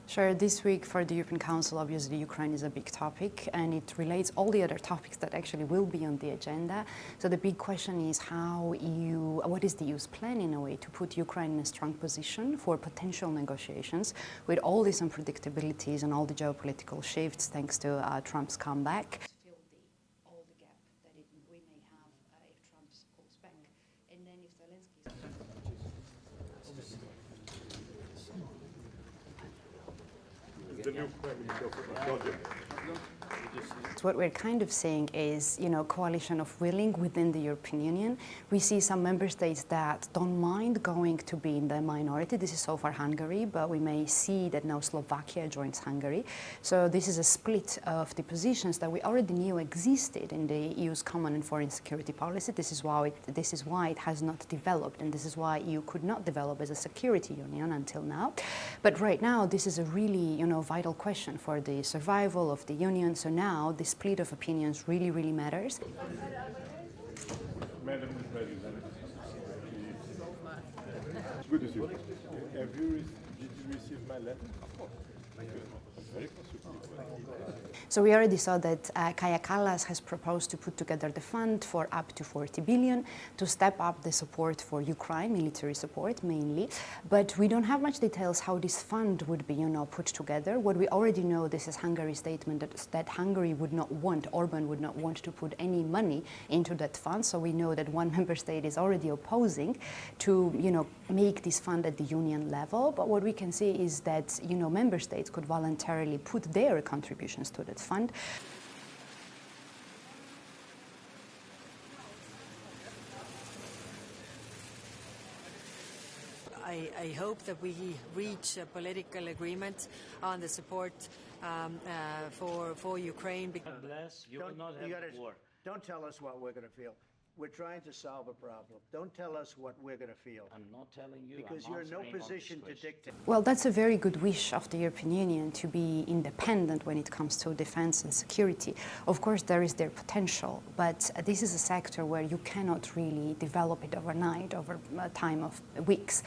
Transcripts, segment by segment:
Sure, this week for the European Council, obviously Ukraine is a big topic and it relates all the other topics that actually will be on the agenda. So the big question is what is the EU's plan in a way to put Ukraine in a strong position for potential negotiations with all these unpredictabilities and all the geopolitical shifts thanks to Trump's comeback. All the gap that we may have if Trump pulls back. And then if Zelensky What we're kind of saying is, coalition of willing within the European Union. We see some member states that don't mind going to be in the minority. This is so far Hungary, but we may see that now Slovakia joins Hungary. So this is a split of the positions that we already knew existed in the EU's common and foreign security policy. This is why it has not developed, and this is why EU could not develop as a security union until now. But right now, this is a really, vital question for the survival of the union. So now the split of opinions really, really matters. Madam President, it's good to see you. Did you receive my letter? Of course. Very constructive. So we already saw that Kaja Kallas has proposed to put together the fund for up to 40 billion to step up the support for Ukraine, military support mainly. But we don't have much details how this fund would be, put together. What we already know, this is Hungary's statement that Hungary would not want, Orban would not want to put any money into that fund. So we know that one member state is already opposing to, make this fund at the union level. But what we can see is that, member states could voluntarily put their contributions to that fund. I hope that we reach a political agreement on the support for Ukraine. You cannot have war. Don't tell us what we're going to feel. We're trying to solve a problem. Don't tell us what we're going to feel. I'm not telling you. Because you're in no position to dictate. Well, that's a very good wish of the European Union to be independent when it comes to defense and security. Of course, there is their potential, but this is a sector where you cannot really develop it overnight, over a time of weeks.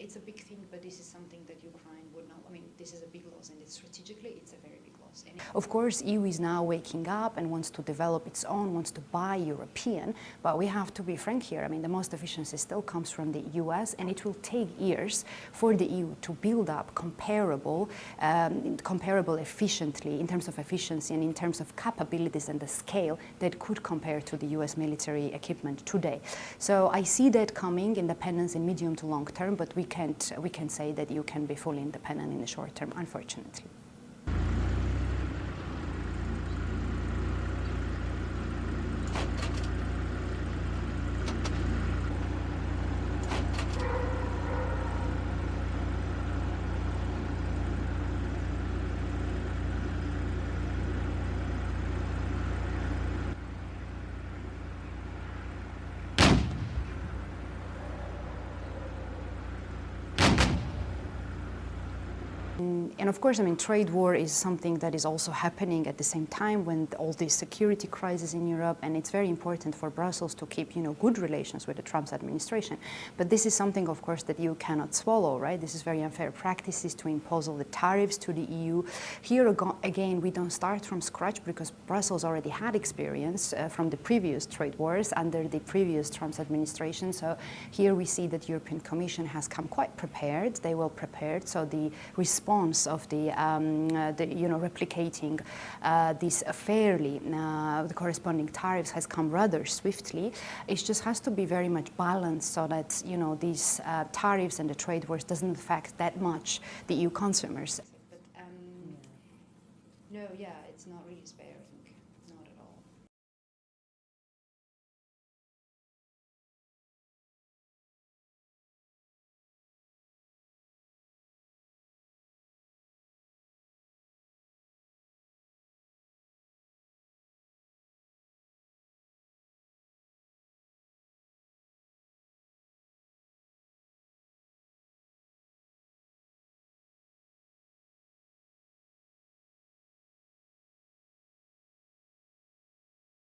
It's a big thing, but this is something that Ukraine would not, this is a big loss, and strategically, it's a very big loss. And of course, EU is now waking up and wants to develop its own, wants to buy European, but we have to be frank here. The most efficiency still comes from the US, and it will take years for the EU to build up comparable efficiently in terms of efficiency and in terms of capabilities and the scale that could compare to the US military equipment today. So I see that coming, independence in medium to long term, but we can say that you can be fully independent in the short term, unfortunately. And of course, trade war is something that is also happening at the same time when all these security crises in Europe, and it's very important for Brussels to keep, good relations with the Trump administration. But this is something, of course, that you cannot swallow, right? This is very unfair practices to impose all the tariffs to the EU. Here again, we don't start from scratch because Brussels already had experience from the previous trade wars under the previous Trump administration. So here we see that the European Commission has come quite prepared. They were prepared. So the response of the replicating this fairly, the corresponding tariffs has come rather swiftly. It just has to be very much balanced so that, these tariffs and the trade wars doesn't affect that much the EU consumers. But, no, yeah.